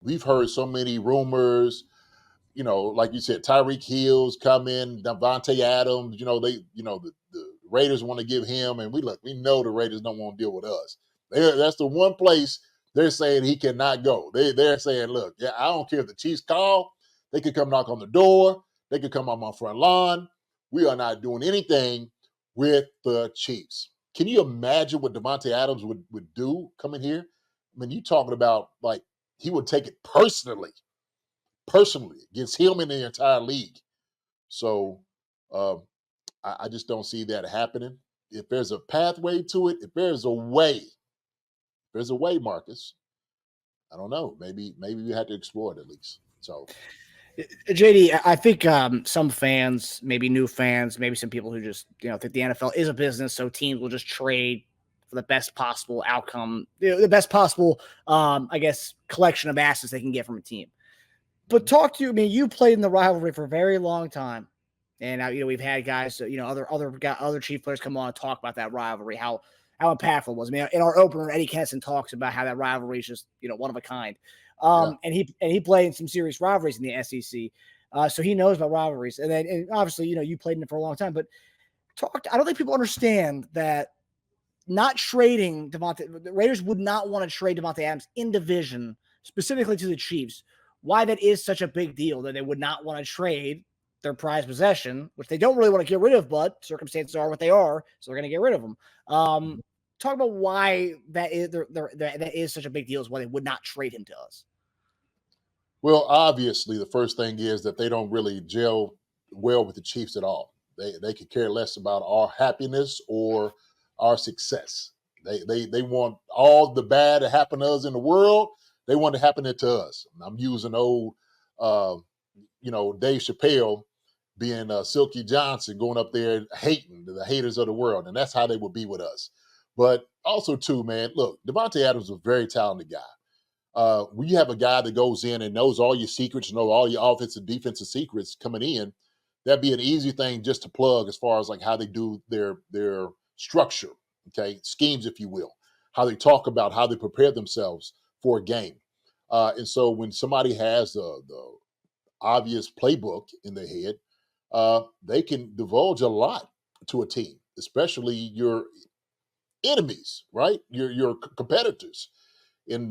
We've heard so many rumors, like you said, Tyreek Hill's coming, Davante Adams, the Raiders want to give him, and we know the Raiders don't want to deal with us. That's the one place they're saying he cannot go. They're saying, look, yeah, I don't care if the Chiefs call, they could come knock on the door, they could come on my front lawn. We are not doing anything with the Chiefs. Can you imagine what Davante Adams would do coming here? I mean, you talking about like he would take it personally against him and the entire league. So um, I just don't see that happening. If there's a pathway to it, if there's a way, Marcus. I don't know. Maybe we had to explore it at least. So JD, I think some fans, maybe new fans, maybe some people who just think the NFL is a business, so teams will just trade for the best possible outcome, the best possible, I guess, collection of assets they can get from a team. But talk to you. I mean, you played in the rivalry for a very long time, and we've had guys, other Chief players come on and talk about that rivalry, how impactful it was. I mean, in our opener, Eddie Kennison talks about how that rivalry is just one of a kind. And he played in some serious rivalries in the SEC, so he knows about rivalries. And obviously, you played in it for a long time. But I don't think people understand that not trading Davante, the Raiders would not want to trade Davante Adams in division, specifically to the Chiefs. Why that is such a big deal that they would not want to trade their prized possession, which they don't really want to get rid of, but circumstances are what they are, so they're going to get rid of them. Talk about why that is such a big deal, is why they would not trade him to us. Well, obviously, the first thing is that they don't really gel well with the Chiefs at all. They could care less about our happiness or our success. They want all the bad to happen to us in the world. They want to happen to us. I'm using old, Dave Chappelle being Silky Johnson going up there hating the haters of the world, and that's how they would be with us. But also, too, man, look, Davante Adams was a very talented guy. When you have a guy that goes in and knows all your secrets, know all your offensive, defensive secrets coming in, that'd be an easy thing just to plug as far as like how they do their structure, okay, schemes, if you will, how they talk about how they prepare themselves for a game. And so when somebody has the obvious playbook in their head, they can divulge a lot to a team, especially your enemies, right? Your competitors in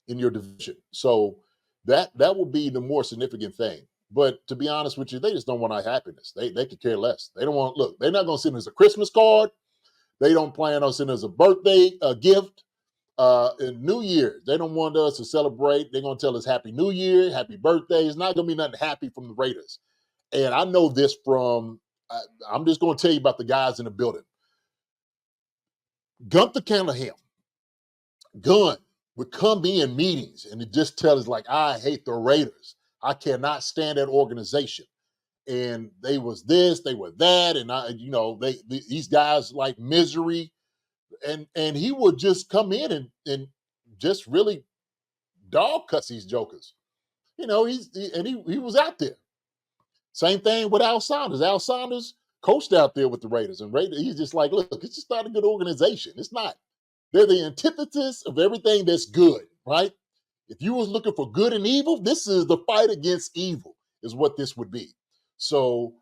your division. So that will be the more significant thing. But to be honest with you, they just don't want our happiness. They could care less. They don't want, look, they're not going to send us a Christmas card. They don't plan on sending us a birthday gift. In New Year, they don't want us to celebrate. They're going to tell us Happy New Year, Happy Birthday. It's not going to be nothing happy from the Raiders. And I know this from, I'm just going to tell you about the guys in the building. Gunther Callahan, Gunn, would come in meetings and just tell us like, I hate the Raiders. I cannot stand that organization. And they was this, they were that, and these guys like misery, and he would just come in and just really dog cuss these jokers. He was out there. Same thing with Al Saunders. Al Saunders coached out there with the Raiders, and he's just like, look, it's just not a good organization. It's not. They're the antithesis of everything that's good, right? If you was looking for good and evil, this is the fight against evil, is what this would be. So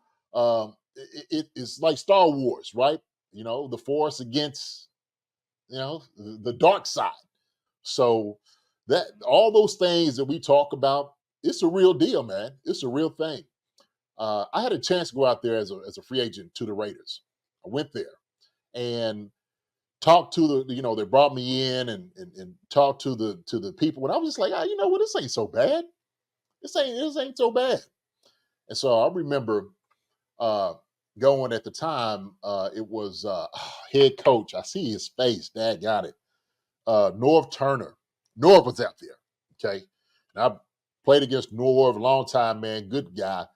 it's like Star Wars, right? The Force against, the dark side. So that all those things that we talk about, it's a real deal, man. It's a real thing. I had a chance to go out there as a free agent to the Raiders. I went there and talked to they brought me in and talked to the people, and I was just like, you know what, this ain't so bad. This ain't so bad. And so I remember going at the time. It was head coach. I see his face. Dad got it. Norv Turner. Norv was out there. Okay, and I played against Norv a long time, man. Good guy.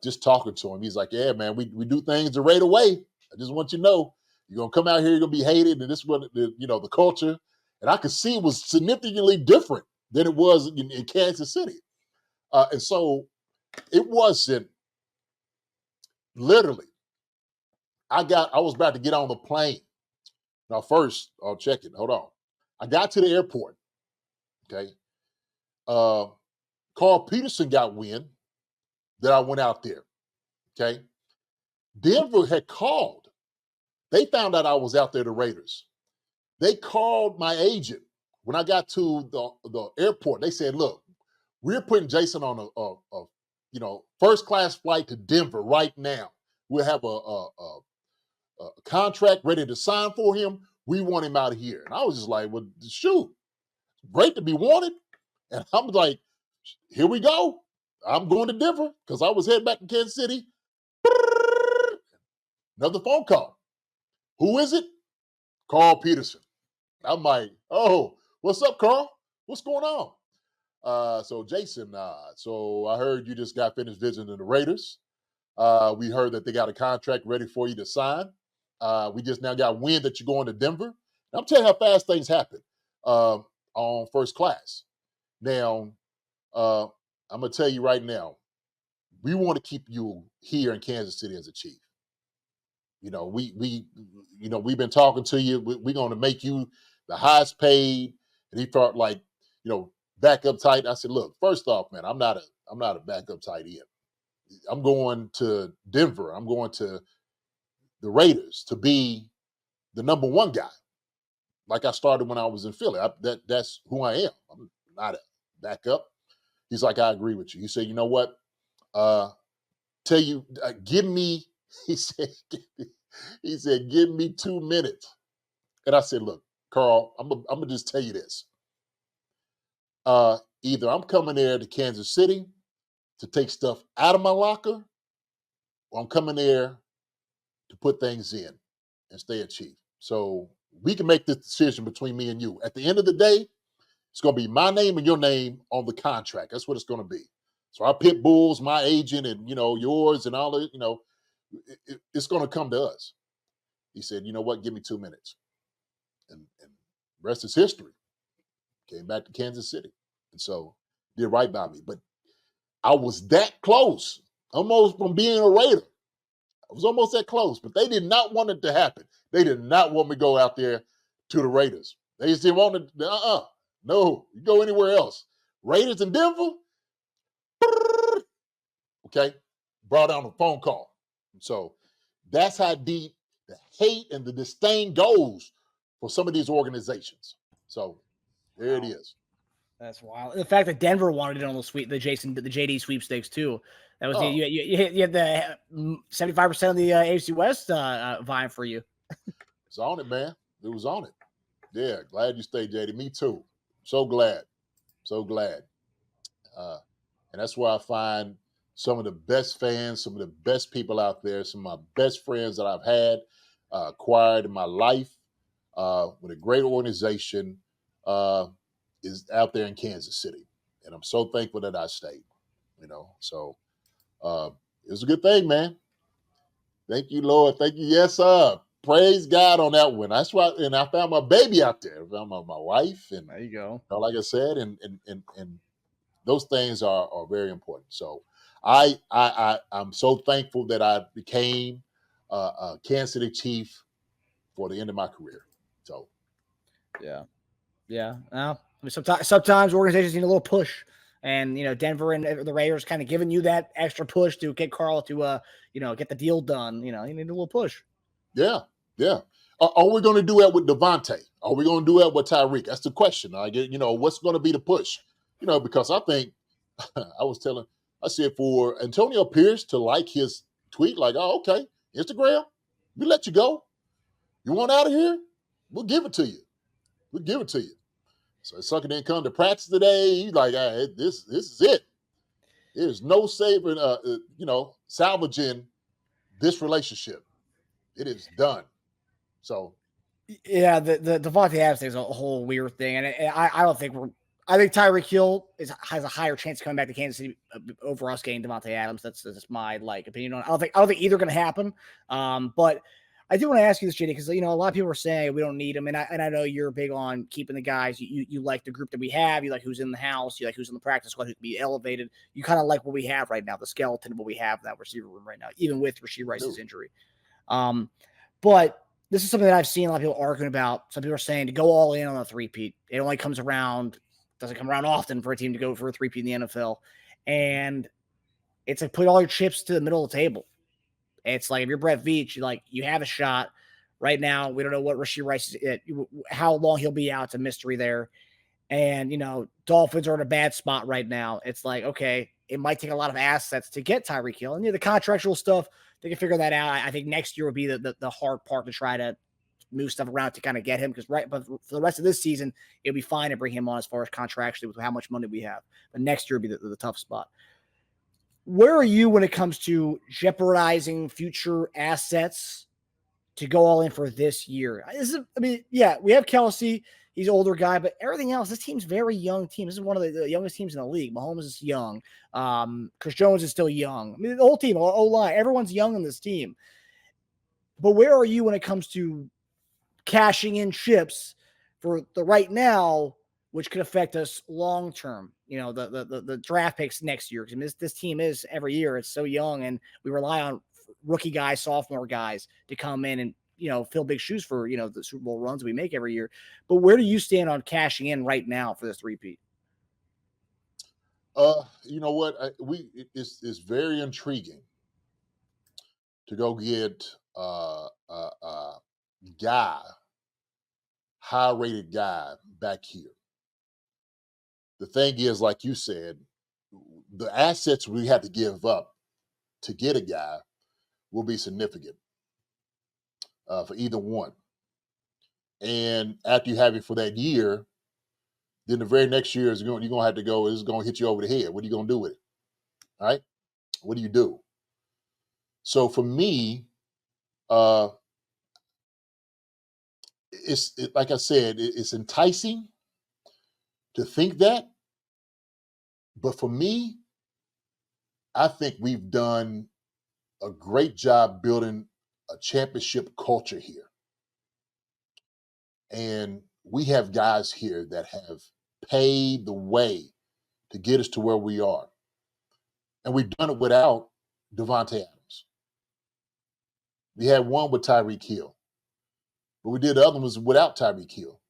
Just talking to him, he's like, yeah, man, we do things the right away. I just want you to know, you're gonna come out here, you're gonna be hated, and this is what the culture. And I could see it was significantly different than it was in Kansas City. And so it wasn't literally. I was about to get on the plane. Now, first, I'll check it. Hold on. I got to the airport. Okay. Carl Peterson got wind that I went out there. Okay. Denver had called. They found out I was out there, the Raiders. They called my agent when I got to the airport. They said, look, we're putting Jason on a first class flight to Denver right now. We'll have a contract ready to sign for him. We want him out of here. And I was just like, well, shoot, great to be wanted. And I'm like, here we go. I'm going to Denver because I was heading back to Kansas City. Another phone call. Who is it? Carl Peterson. I'm like, oh, what's up, Carl? What's going on? So Jason, so I heard you just got finished visiting the Raiders. We heard that they got a contract ready for you to sign. We just now got wind that you're going to Denver. And I'm telling you how fast things happen on first class. Now, I'm going to tell you right now, we want to keep you here in Kansas City as a Chief. We've been talking to you. We're going to make you the highest paid. And he felt like, backup tight. I said, look, first off, man, I'm not a backup tight end. I'm going to Denver. I'm going to the Raiders to be the number one guy. Like I started when I was in Philly. That's who I am. I'm not a backup. He's like, I agree with you. He said, you know what? Give me, he said, give me 2 minutes. And I said, look, Carl, I'm going to just tell you this. Either I'm coming there to Kansas City to take stuff out of my locker, or I'm coming there to put things in and stay a Chief. So we can make this decision between me and you. At the end of the day, it's going to be my name and your name on the contract. That's what it's going to be. So our pit bulls, my agent, and yours, and all of it's going to come to us. He said, you know what? Give me 2 minutes, and rest is history. Came back to Kansas City, and so did right by me. But I was that close, almost from being a Raider. I was almost that close, but they did not want it to happen. They did not want me to go out there to the Raiders. They just didn't want it. No, you go anywhere else. Raiders in Denver. Okay, brought on a phone call. So that's how deep the hate and the disdain goes for some of these organizations. So there it is. That's wild. The fact that Denver wanted it on the JD sweepstakes too. That was you had the 75% of the AFC West vying for you. It's on it, man. It was on it. Yeah, glad you stayed, JD. Me too. So glad. And that's where I find some of the best fans, some of the best people out there, some of my best friends that I've had acquired in my life with a great organization is out there in Kansas City. And I'm so thankful that I stayed, So it was a good thing, man. Thank you, Lord. Thank you. Yes, sir. Praise God on that one. That's why, and I found my baby out there. I found my wife, and there you go. Like I said, and those things are very important. So I'm so thankful that I became a Kansas City Chief for the end of my career. So yeah. Well, sometimes organizations need a little push. And Denver and the Raiders kind of giving you that extra push to get Carl to get the deal done. You need a little push. Yeah. Are we going to do that with Davante? Are we going to do that with Tyreek? That's the question. What's going to be the push? Because I think I said for Antonio Pierce to like his tweet, like, oh, okay, Instagram, we let you go. You want out of here? We'll give it to you. So Sucker didn't come to practice today. He's like, this is it. There's no saving, salvaging this relationship. It is done. So, yeah, the Davante Adams thing is a whole weird thing, and I don't think I think Tyreek Hill has a higher chance of coming back to Kansas City over us getting Davante Adams. That's my opinion on it. I don't think either going to happen. But I do want to ask you this, JD, because a lot of people are saying we don't need him, and I know you're big on keeping the guys. You like the group that we have. You like who's in the house. You like who's in the practice squad, who can be elevated. You kind of like what we have right now, the skeleton of what we have in that receiver room right now, even with Rashee Rice's injury. But this is something that I've seen a lot of people arguing about. Some people are saying to go all in on a three-peat. It only comes around doesn't come around often for a team to go for a three-peat in the NFL. And it's like put all your chips to the middle of the table. It's like if you're Brett Veach, you have a shot. Right now, we don't know what Rashee Rice is, how long he'll be out. It's a mystery there. And, Dolphins are in a bad spot right now. It's like, okay, it might take a lot of assets to get Tyreek Hill. And the contractual stuff, they can figure that out. I think next year will be the hard part to try to move stuff around to kind of get him. But for the rest of this season, it'll be fine to bring him on as far as contractually with how much money we have. But next year will be the tough spot. Where are you when it comes to jeopardizing future assets to go all in for this year? We have Kelsey. He's an older guy, but everything else, this team's very young team. This is one of the youngest teams in the league. Mahomes is young. Chris Jones is still young. The whole team, O-line, everyone's young in this team. But where are you when it comes to cashing in chips for the right now, which could affect us long term? The draft picks next year. Because this team is every year. It's so young, and we rely on rookie guys, sophomore guys to come in and fill big shoes for the Super Bowl runs we make every year. But where do you stand on cashing in right now for this repeat? You know what? It's very intriguing to go get a guy, high-rated guy back here. The thing is, like you said, the assets we have to give up to get a guy will be significant for either one. And after you have it for that year, then the very next year you're going to have to go. It's going to hit you over the head. What are you going to do with it? All right. What do you do? So for me, like I said, it's enticing to think that. But for me, I think we've done a great job building a championship culture here. And we have guys here that have paved the way to get us to where we are. And we've done it without Davante Adams. We had one with Tyreek Hill, but we did the other ones without Tyreek Hill.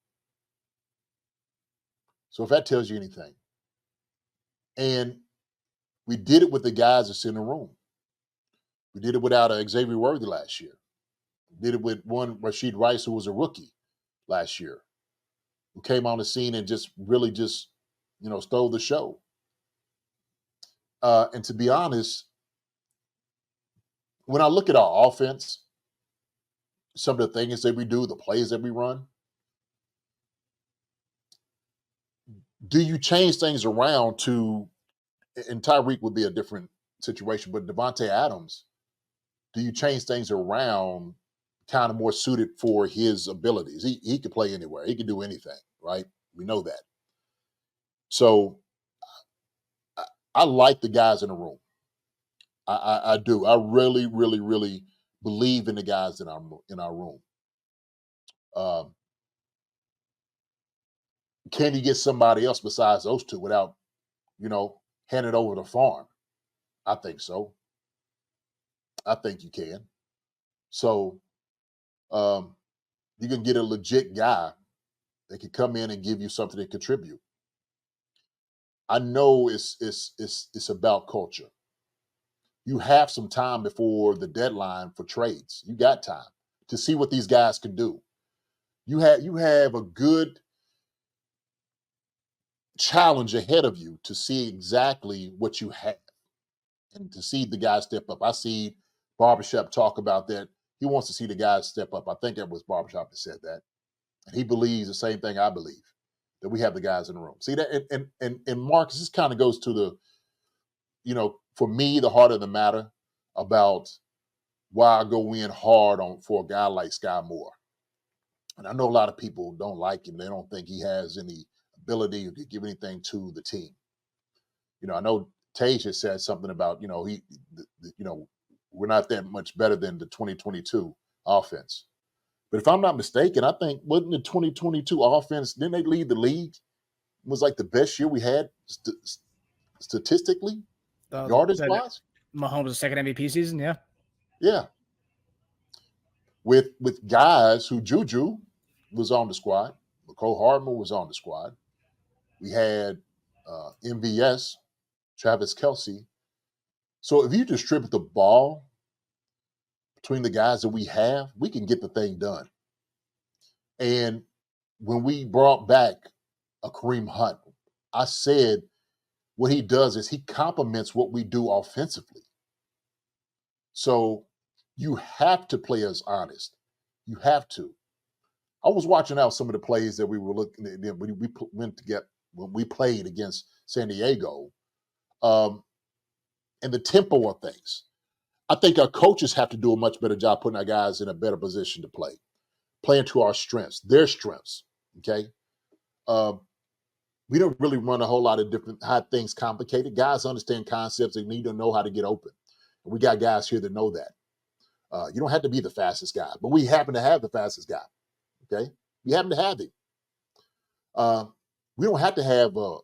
So if that tells you anything. And we did it with the guys that's in the room. We did it without Xavier Worthy last year. We did it with one Rashee Rice, who was a rookie last year, who came on the scene and just really stole the show. And to be honest, when I look at our offense, some of the things that we do, the plays that we run, do you change things around to, and Tyreek would be a different situation, but Davante Adams, do you change things around kind of more suited for his abilities? He could play anywhere. He can do anything, right? We know that. So I like the guys in the room. I do. I really, really, really believe in the guys in our room. Can you get somebody else besides those two without, hand it over the farm? I think so. I think you can. So you can get a legit guy that can come in and give you something to contribute. I know it's about culture. You have some time before the deadline for trades. You got time to see what these guys can do. You have a good challenge ahead of you to see exactly what you have and to see the guys step up. I see Barbershop talk about that. He wants to see the guys step up. I think that was Barbershop that said that. And he believes the same thing I believe, that we have the guys in the room. See that, and Marcus, this kind of goes to the, for me, the heart of the matter about why I go in hard for a guy like Sky Moore. And I know a lot of people don't like him. They don't think he has any ability to give anything to the team. I know Tage has said something about, we're not that much better than the 2022 offense. But if I'm not mistaken, I think wasn't the 2022 offense, didn't they lead the league? It was like the best year we had statistically, yardage wise. Mahomes' second MVP season, yeah. Yeah. With guys who Juju was on the squad, McCole Hardman was on the squad. We had MVS, Travis Kelce. So if you distribute the ball between the guys that we have, we can get the thing done. And when we brought back a Kareem Hunt, I said what he does is he complements what we do offensively. So you have to play us honest. You have to. I was watching out some of the plays that we were looking at when we went to get when we played against San Diego, and the tempo of things. I think our coaches have to do a much better job putting our guys in a better position to play, playing to our strengths, their strengths. Okay, we don't really run a whole lot of different how things complicated. Guys understand concepts; they need to know how to get open. And we got guys here that know that. You don't have to be the fastest guy, but we happen to have the fastest guy. Okay, we happen to have him. We don't have to have a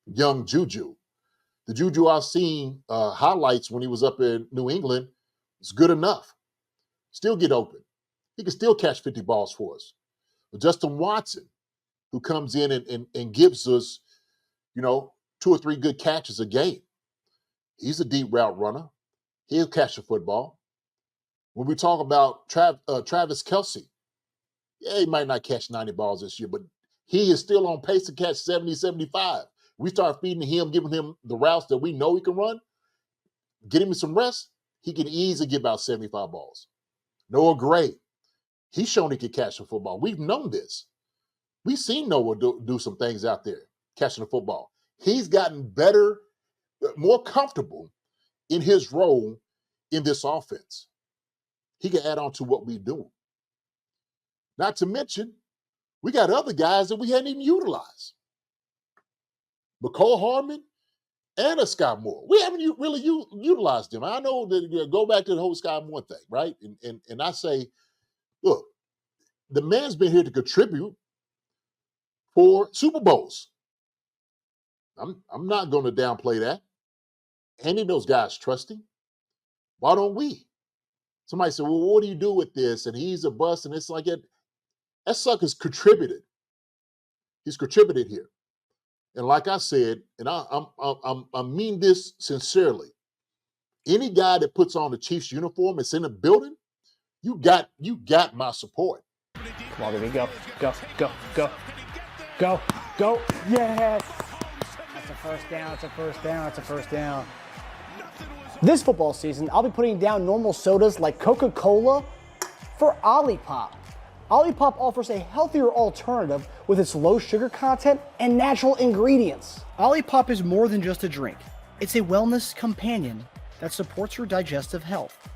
young Juju. The Juju I've seen highlights when he was up in New England is good enough. Still get open. He can still catch 50 balls for us. But Justin Watson, who comes in and gives us, 2 or 3 good catches a game. He's a deep route runner. He'll catch the football. When we talk about Travis Kelce, yeah, he might not catch 90 balls this year, but he is still on pace to catch 70, 75. We start feeding him, giving him the routes that we know he can run, get him some rest, he can easily get about 75 balls. Noah Gray, he's shown he can catch the football. We've known this. We've seen Noah do some things out there, catching the football. He's gotten better, more comfortable in his role in this offense. He can add on to what we do. Not to mention, we got other guys that we hadn't even utilized. McCole Hardman and a Scott Moore. We haven't really utilized them. I know that go back to the whole Scott Moore thing, right? And I say, look, the man's been here to contribute for Super Bowls. I'm not going to downplay that. Any of those guys trust him. Why don't we? Somebody said, well, what do you do with this? And he's a bust, and it's like that sucker's contributed. He's contributed here. And like I said, and I mean this sincerely, any guy that puts on the Chiefs uniform that's in the building, you got my support. Come on, baby, go. Yes! That's a first down. This football season, I'll be putting down normal sodas like Coca-Cola for Olipop. Olipop offers a healthier alternative with its low sugar content and natural ingredients. Olipop is more than just a drink. It's a wellness companion that supports your digestive health.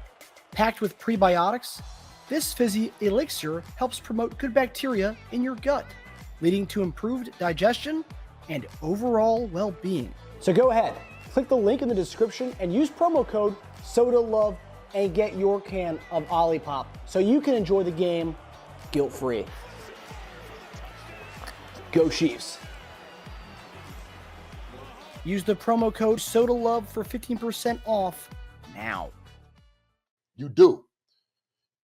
Packed with prebiotics, this fizzy elixir helps promote good bacteria in your gut, leading to improved digestion and overall well-being. So go ahead, click the link in the description and use promo code SODALOVE and get your can of Olipop so you can enjoy the game guilt-free. Go Chiefs. Use the promo code SODALOVE for 15% off now. You do.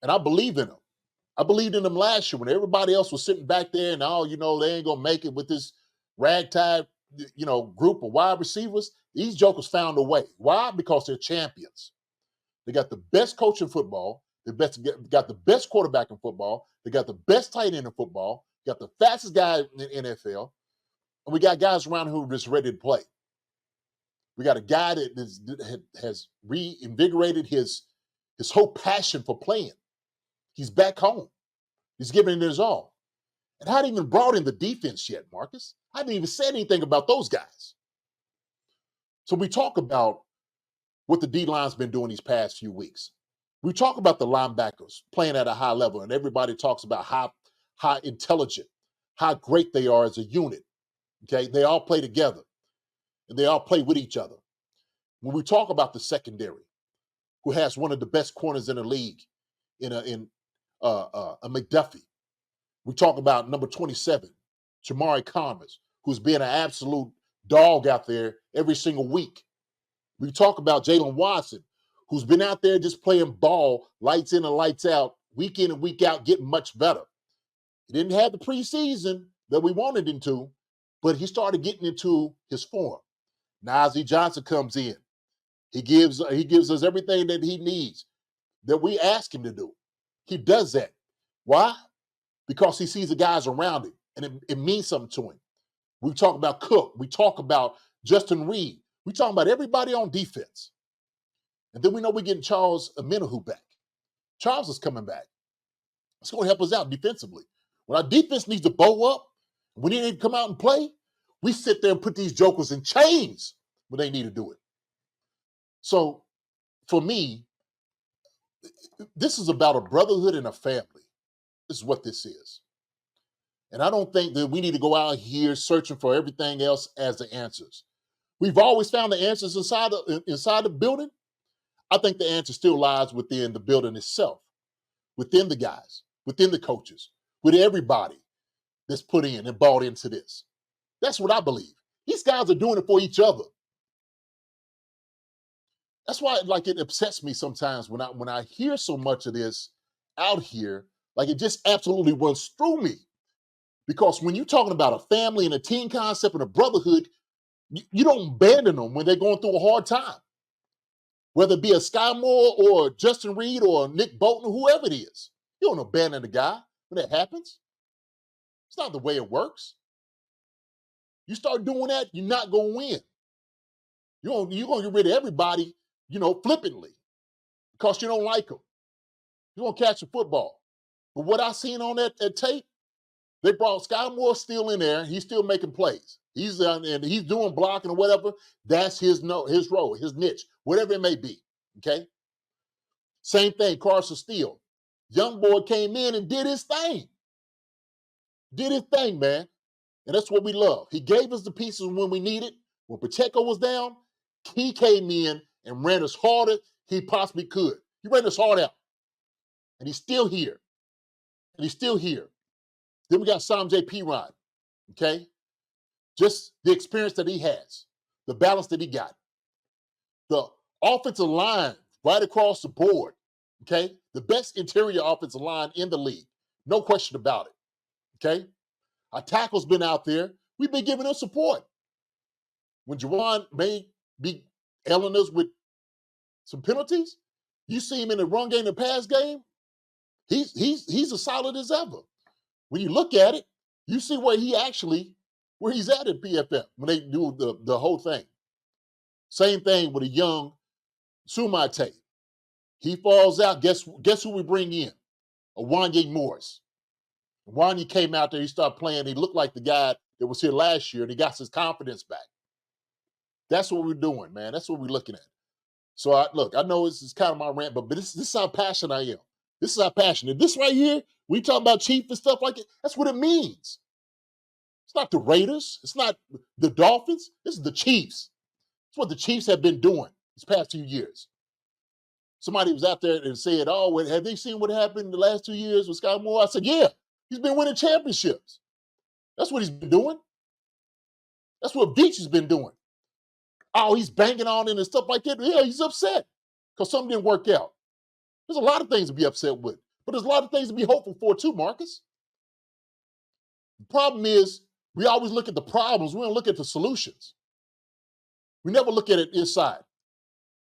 And I believe in them. I believed in them last year when everybody else was sitting back there and, they ain't going to make it with this ragtag, group of wide receivers. These jokers found a way. Why? Because they're champions. They got the best coach in football. They got the best quarterback in football. They got the best tight end in football. Got the fastest guy in the NFL. And we got guys around who are just ready to play. We got a guy that has reinvigorated his whole passion for playing. He's back home. He's giving it his all. And I hadn't even brought in the defense yet, Marcus. I haven't even said anything about those guys. So we talk about what the D-line's been doing these past few weeks. We talk about the linebackers playing at a high level, and everybody talks about how intelligent, how great they are as a unit. Okay, they all play together, and they all play with each other. When we talk about the secondary, who has one of the best corners in the league, in a McDuffie, we talk about number 27, Jamari Connors, who's been an absolute dog out there every single week. We talk about Jalen Watson, who's been out there just playing ball, lights in and lights out, week in and week out, getting much better. He didn't have the preseason that we wanted him to, But he started getting into his form. Najee Johnson comes in. He gives us everything that he needs, that we ask him to do. He does that. Why? Because he sees the guys around him, and it means something to him. We talk about Cook. We talk about Justin Reed. We talk about everybody on defense. And then we know we're getting Charles Omenihu back. Charles is coming back. It's going to help us out defensively. When our defense needs to bow up, when they need to come out and play, we sit there and put these jokers in chains when they need to do it. So, for me, this is about a brotherhood and a family. This is what this is. And I don't think that we need to go out here searching for everything else as the answers. We've always found the answers inside the building. I think the answer still lies within the building itself, within the guys, within the coaches, with everybody that's put in and bought into this. That's what I believe. These guys are doing it for each other. That's why, like, it upsets me sometimes when I hear so much of this out here. Like, it just absolutely runs through me. Because when you're talking about a family and a team concept and a brotherhood, you don't abandon them when they're going through a hard time. Whether it be a Sky Moore or Justin Reed or Nick Bolton or whoever it is. You don't abandon the guy when that happens. It's not the way it works. You start doing that, you're not going to win. You're going to get rid of everybody, flippantly, because you don't like them. You're going to catch a football. But what I seen on that tape, they brought Sky Moore still in there. He's still making plays. He's doing blocking or whatever. That's his role, his niche, whatever it may be. Okay. Same thing, Carson Steele. Young boy came in and did his thing. Did his thing, man. And that's what we love. He gave us the pieces when we needed. When Pacheco was down, he came in and ran as hard as he possibly could. He ran his heart out. And he's still here. Then we got Sam J. Perine, okay? Just the experience that he has, the balance that he got. The offensive line right across the board, okay? The best interior offensive line in the league. No question about it, okay? Our tackle's been out there. We've been giving them support. When Juwan may be ailing us with some penalties, you see him in the run game, the pass game, he's as solid as ever. When you look at it, you see where he's at in PFF when they do the whole thing. Same thing with a young Sumate. He falls out. Guess who we bring in? Wanye Morris. Wanye came out there, he started playing. He looked like the guy that was here last year, and he got his confidence back. That's what we're doing, man. That's what we're looking at. So, I know this is kind of my rant, but this is how passionate I am. This is how passionate. This right here, we talk about Chiefs and stuff like it, that's what it means. It's not the Raiders. It's not the Dolphins. This is the Chiefs. It's what the Chiefs have been doing these past 2 years. Somebody was out there and said, have they seen what happened in the last 2 years with Sky Moore? I said, yeah, he's been winning championships. That's what he's been doing. That's what Beach has been doing. Oh, he's banging on it and stuff like that. Yeah, he's upset because something didn't work out. There's a lot of things to be upset with, but there's a lot of things to be hopeful for too, Marcus. The problem is we always look at the problems. We don't look at the solutions. We never look at it inside.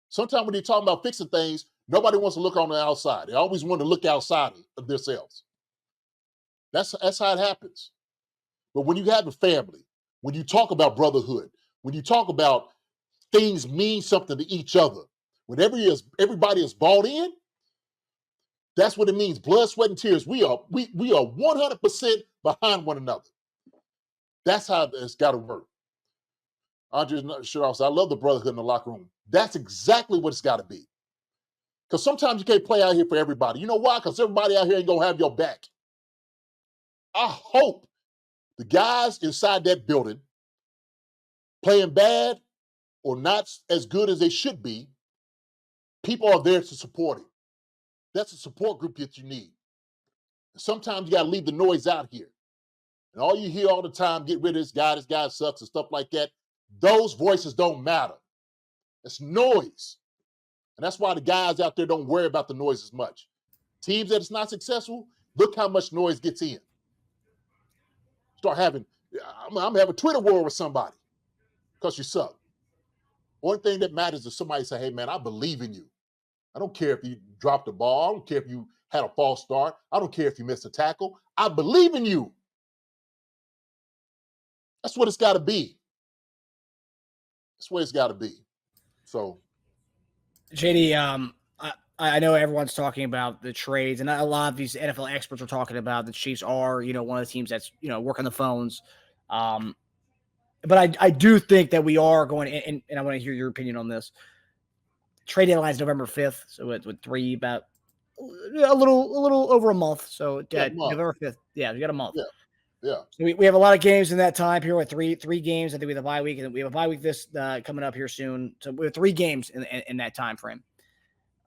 Sometimes when they're talking about fixing things, nobody wants to look on the outside. They always want to look outside of themselves. That's how it happens. But when you have a family, when you talk about brotherhood, when you talk about things mean something to each other, when everybody is bought in, that's what it means. Blood, sweat, and tears. We are 100% behind one another. That's how it's got to work. Andre Shadov said, I love the brotherhood in the locker room. That's exactly what it's got to be. Because sometimes you can't play out here for everybody. You know why? Because everybody out here ain't going to have your back. I hope the guys inside that building playing bad or not as good as they should be, people are there to support it. That's a support group that you need. Sometimes you got to leave the noise out here. And all you hear all the time, get rid of this guy sucks and stuff like that. Those voices don't matter. It's noise. And that's why the guys out there don't worry about the noise as much. Teams that it's not successful, look how much noise gets in. Start having I'm gonna have a Twitter war with somebody because you suck. One thing that matters is somebody say, hey man, I believe in you. I don't care if you dropped the ball. I don't care if you had a false start. I don't care if you missed a tackle. I believe in you. That's what it's got to be. That's what it's got to be. So, JD, I know everyone's talking about the trades, and a lot of these NFL experts are talking about the Chiefs are, one of the teams that's, working the phones. But I do think that we are going, and I want to hear your opinion on this. Trade deadline is November 5th, so with about a little over a month. So November 5th, yeah, we got a month. Yeah, yeah. So we have a lot of games in that time period. With three games. I think we have a bye week, and we have a bye week this coming up here soon. So we have 3 games in that time frame.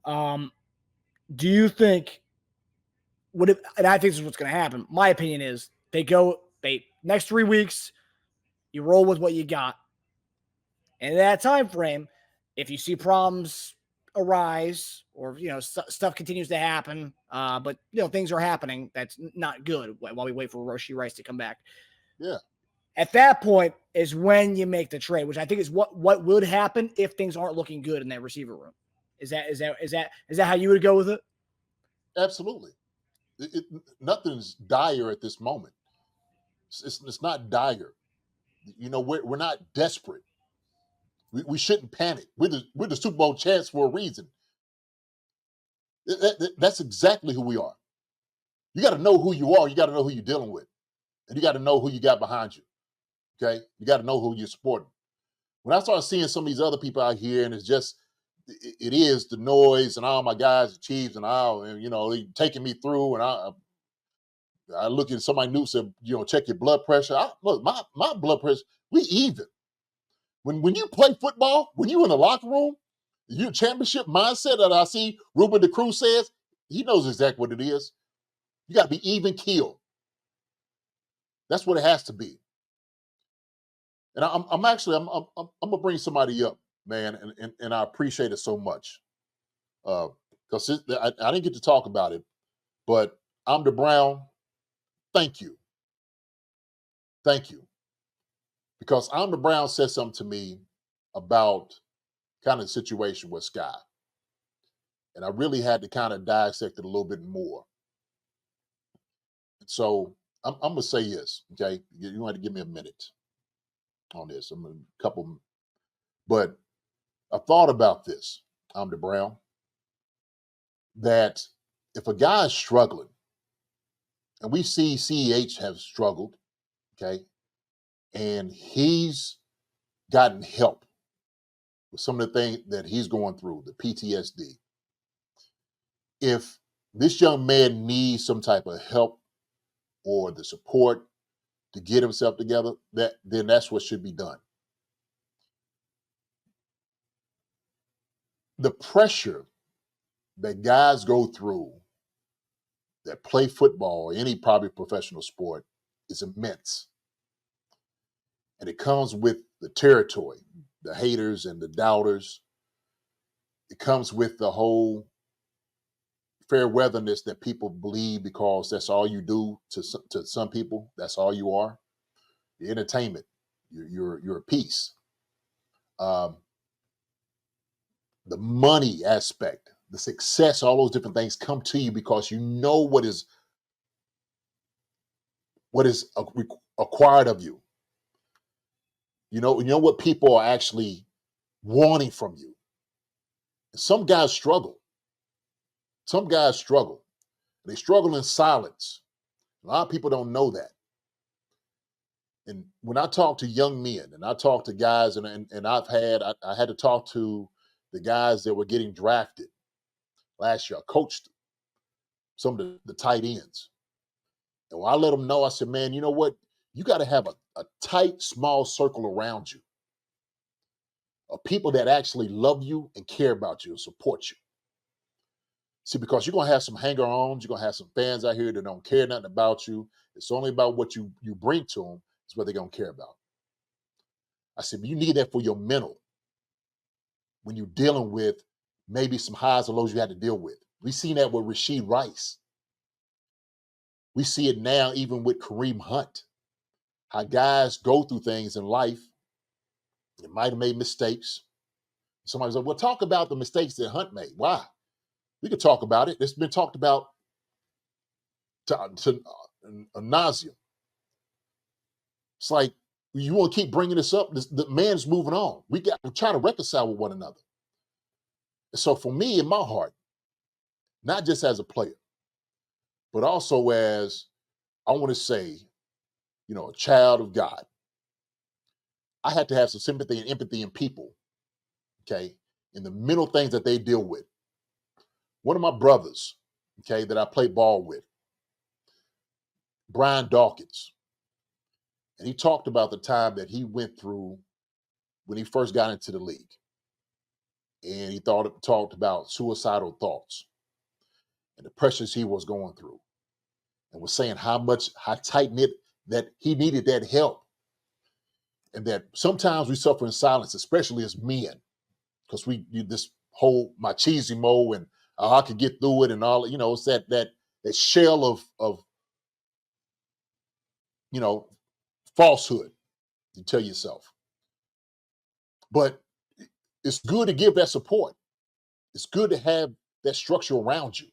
Do you think and I think this is what's going to happen. My opinion is they next 3 weeks, you roll with what you got. And in that time frame, if you see problems arise or stuff continues to happen, but things are happening that's not good while we wait for Rashee Rice to come back. Yeah. At that point is when you make the trade, which I think is what would happen if things aren't looking good in that receiver room. Is that how you would go with it? Absolutely. Nothing's dire at this moment. It's not dire. We're not desperate. We shouldn't panic. We're the Super Bowl champs for a reason. That's exactly who we are. You got to know who you are. You got to know who you're dealing with. And you got to know who you got behind you. Okay? You got to know who you're supporting. When I started seeing some of these other people out here, and it is the noise and all my guys, the Chiefs, and all, and they taking me through, and I look at somebody new said, check your blood pressure. Look, my blood pressure, we even. When you play football, when you in the locker room, your championship mindset that I see Ruben DeCruz says, he knows exactly what it is. You got to be even keel. That's what it has to be. And I'm gonna bring somebody up, man, and I appreciate it so much because I didn't get to talk about it, but Amder Brown, thank you, because Amder Brown said something to me about kind of the situation with Sky, and I really had to kind of dissect it a little bit more. So I'm gonna say this, okay? You want to give me a minute on this. I'm a couple, but I thought about this, Amder Brown, that if a guy is struggling, and we see CEH have struggled, okay, and he's gotten help with some of the things that he's going through, the PTSD. If this young man needs some type of help or the support to get himself together, then that's what should be done. The pressure that guys go through that play football or any probably professional sport is immense. And it comes with the territory, the haters and the doubters. It comes with the whole fair weatherness that people believe because that's all you do to some people. That's all you are. Your entertainment. You're a piece. The money aspect, the success, all those different things come to you because you know what is acquired of you. You know what people are actually wanting from you. Some guys struggle. Some guys struggle. They struggle in silence. A lot of people don't know that. And when I talk to young men and I talk to guys, and I had to talk to the guys that were getting drafted last year. I coached some of the tight ends. And when I let them know, I said, man, you know what? You got to have a tight, small circle around you of people that actually love you and care about you and support you. See, because you're going to have some hanger-ons, you're going to have some fans out here that don't care nothing about you. It's only about what you bring to them is what they're going to care about. I said, but you need that for your mental when you're dealing with maybe some highs and lows you had to deal with. We've seen that with Rashee Rice. We see it now even with Kareem Hunt. how guys go through things in life. They might have made mistakes. Somebody's like, well, talk about the mistakes that Hunt made. Why? We could talk about it. It's been talked about to nausea. It's like, you want to keep bringing this up. The man's moving on. We got to try to reconcile with one another. So for me, in my heart, not just as a player, but also as, I want to say, a child of God, I had to have some sympathy and empathy in people, okay, in the mental things that they deal with. One of my brothers, okay, that I played ball with, Brian Dawkins, and he talked about the time that he went through when he first got into the league. And he talked about suicidal thoughts and the pressures he was going through, and was saying how tight-knit that he needed that help. And that sometimes we suffer in silence, especially as men, because we do this whole machismo and I could get through it and all, it's that shell of falsehood you tell yourself. But it's good to give that support. It's good to have that structure around you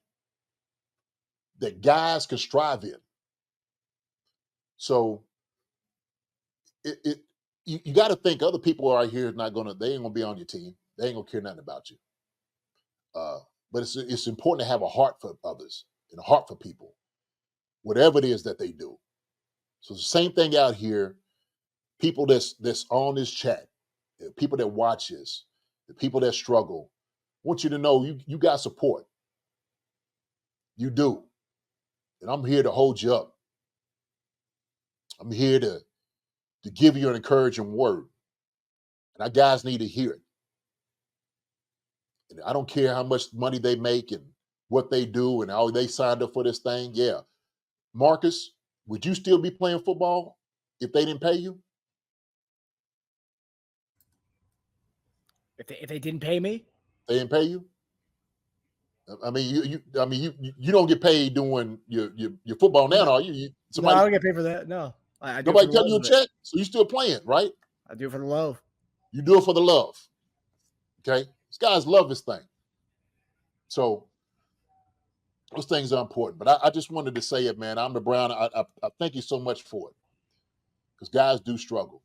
that guys can strive in. So you got to think other people are here they ain't gonna be on your team. They ain't gonna care nothing about you. But it's important to have a heart for others and a heart for people, whatever it is that they do. So the same thing out here. People that's on this chat, people that watch this, the people that struggle, I want you to know you got support. You do. And I'm here to hold you up. I'm here to give you an encouraging word. And our guys need to hear it. And I don't care how much money they make and what they do and how they signed up for this thing. Yeah. Marcus, would you still be playing football if they didn't pay you? If they didn't pay me? They didn't pay you? I mean, you don't get paid doing your football now, No, are you? no, I Somebody don't get paid for that. No, I do it for Nobody the cut love you a of it. check, so you still playing, right? I do it for the love. You do it for the love. Okay? These guys love this thing. So those things are important. But I just wanted to say it, man. I'm the Brown. I thank you so much for it. Because guys do struggle.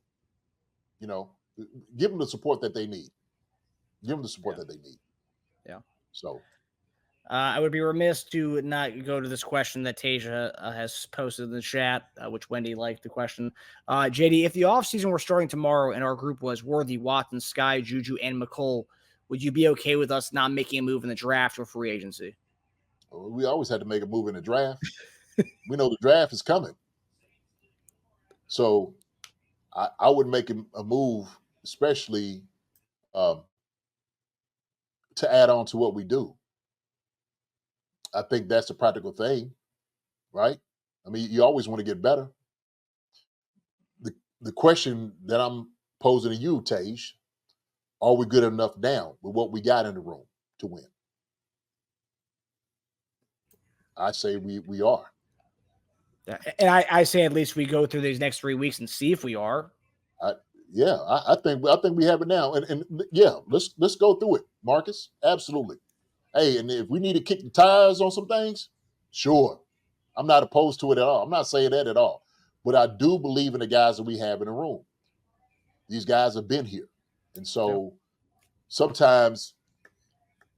Give them the support that they need. Give them the support that they need. Yeah. So I would be remiss to not go to this question that Tasia has posted in the chat, which Wendy liked the question. JD, if the offseason were starting tomorrow and our group was Worthy, Watson, Sky, Juju, and McCole, would you be okay with us not making a move in the draft or free agency? we always had to make a move in the draft. We know the draft is coming. So I would make a move, especially to add on to what we do. I think that's a practical thing, right? I mean, you always want to get better. The question that I'm posing to you, Tage, are we good enough now with what we got in the room to win? I say we are. And I say at least we go through these next 3 weeks and see if we are. I think we have it now, and yeah, let's go through it, Marcus. Absolutely. Hey, and if we need to kick the tires on some things, sure. I'm not opposed to it at all. I'm not saying that at all. But I do believe in the guys that we have in the room. These guys have been here. And so sometimes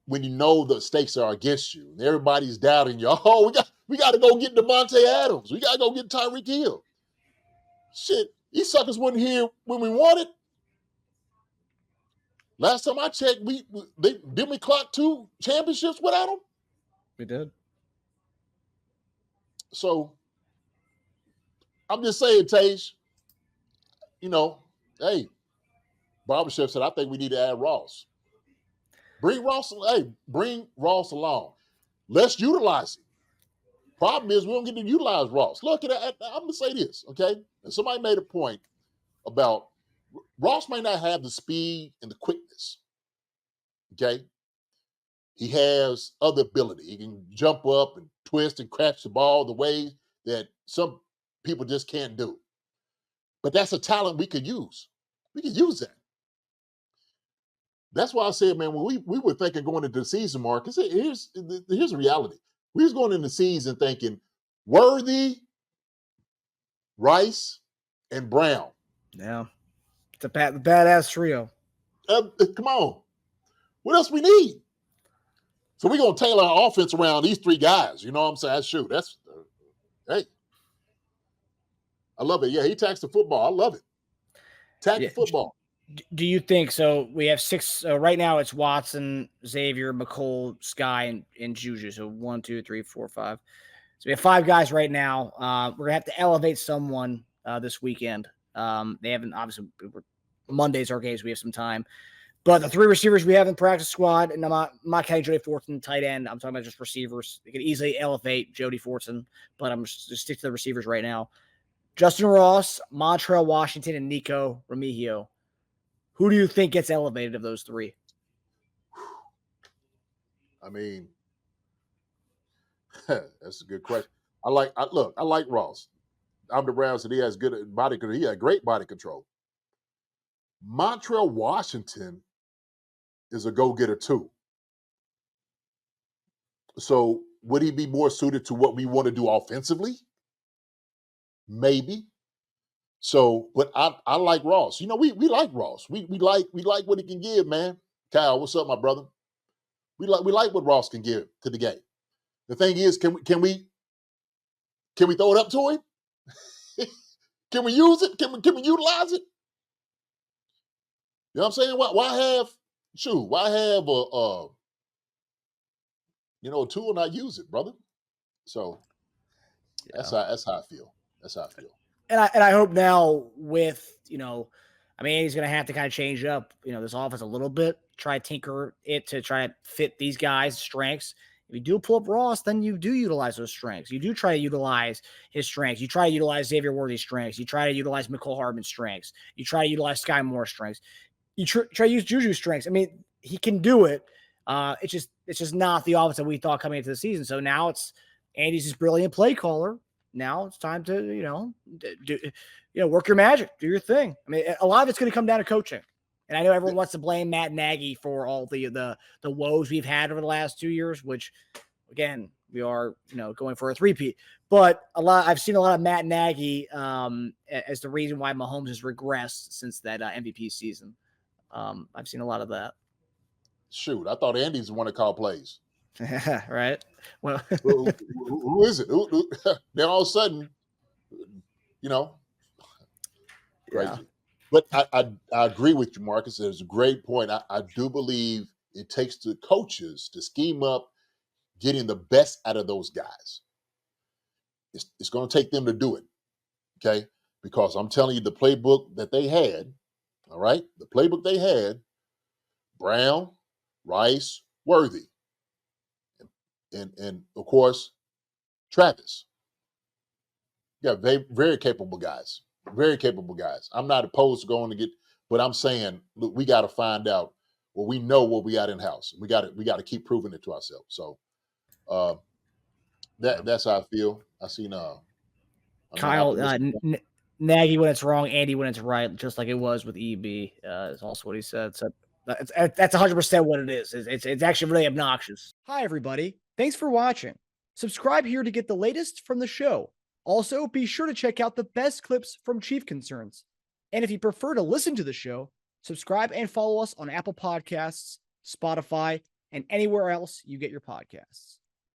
when you know the stakes are against you and everybody's doubting you, oh, we got to go get Davante Adams. We got to go get Tyreek Hill. Shit, these suckers wasn't here when we wanted. Last time I checked, didn't we clock 2 championships without them? We did. So I'm just saying, Tage, hey, Barbershop said, I think we need to add Ross. Bring Ross along. Let's utilize him. Problem is, we don't get to utilize Ross. Look, I'm going to say this, okay? And somebody made a point about Ross may not have the speed and the quickness, okay? He has other ability. He can jump up and twist and catch the ball the way that some people just can't do. But that's a talent we could use. We could use that. That's why I said, man, when we were thinking going into the season, Marcus, here's the reality. We was going into the season thinking Worthy, Rice, and Brown. Yeah. It's a badass trio. Come on. What else we need? So we're going to tailor our offense around these three guys. You know what I'm saying? Shoot, hey. I love it. Yeah, he tags the football. I love it. Tag the football. Do you think so? We have six right now. It's Watson, Xavier, McColl, Sky, and Juju. So 1, 2, 3, 4, 5. So we have 5 guys right now. We're gonna have to elevate someone this weekend. They haven't obviously. Monday's our games. We have some time, but the 3 receivers we have in practice squad, and I'm not counting Jody Fortson, tight end. I'm talking about just receivers. They could easily elevate Jody Fortson, but I'm just stick to the receivers right now. Justin Ross, Montreal Washington, and Nico Remigio. Who do you think gets elevated of those 3? I mean, that's a good question. I like Ross. I'm the Brown said he has good body control. He had great body control. Montreal Washington is a go-getter too. So would he be more suited to what we want to do offensively? Maybe. So, but I like Ross. You know, we like Ross. We like what he can give, man. Kyle, what's up, my brother? We like what Ross can give to the game. The thing is, can we throw it up to him? Can we use it? Can we utilize it? You know what I'm saying? Why have a tool and not use it, brother? So that's how I feel. That's how I feel. And I hope now with, I mean, he's going to have to kind of change up, this offense a little bit, try to tinker it to try to fit these guys' strengths. If you do pull up Ross, then you do utilize those strengths. You do try to utilize his strengths. You try to utilize Xavier Worthy's strengths. You try to utilize McCole Hardman's strengths. You try to utilize Sky Moore's strengths. You try to use Juju's strengths. I mean, he can do it. It's just not the offense that we thought coming into the season. So now Andy's this brilliant play caller. Now it's time to, work your magic, do your thing. I mean, a lot of it's going to come down to coaching. And I know everyone wants to blame Matt Nagy for all the woes we've had over the last 2 years, which, again, we are, going for a three-peat. But I've seen a lot of Matt Nagy as the reason why Mahomes has regressed since that MVP season. I've seen a lot of that. Shoot, I thought Andy's the one to call plays. Right? Well, who is it? Then all of a sudden, crazy. Yeah. But I agree with you, Marcus. It's a great point. I do believe it takes the coaches to scheme up getting the best out of those guys. It's going to take them to do it, okay? Because I'm telling you, the playbook that they had, all right, the playbook they had, Brown, Rice, Worthy, and of course, Travis. Yeah, very, very capable guys. Very capable guys. I'm not opposed to going to get, but I'm saying, look, we got to find out. Well, we know what we got in house. We got to keep proving it to ourselves. So that's how I feel. I seen Kyle Nagy when it's wrong, Andy when it's right, just like it was with EB. Is also what he said. So that's 100% what it is. It's actually really obnoxious. Hi everybody, thanks for watching. Subscribe here to get the latest from the show. Also, be sure to check out the best clips from Chief Concerns. And if you prefer to listen to the show, subscribe and follow us on Apple Podcasts, Spotify, and anywhere else you get your podcasts.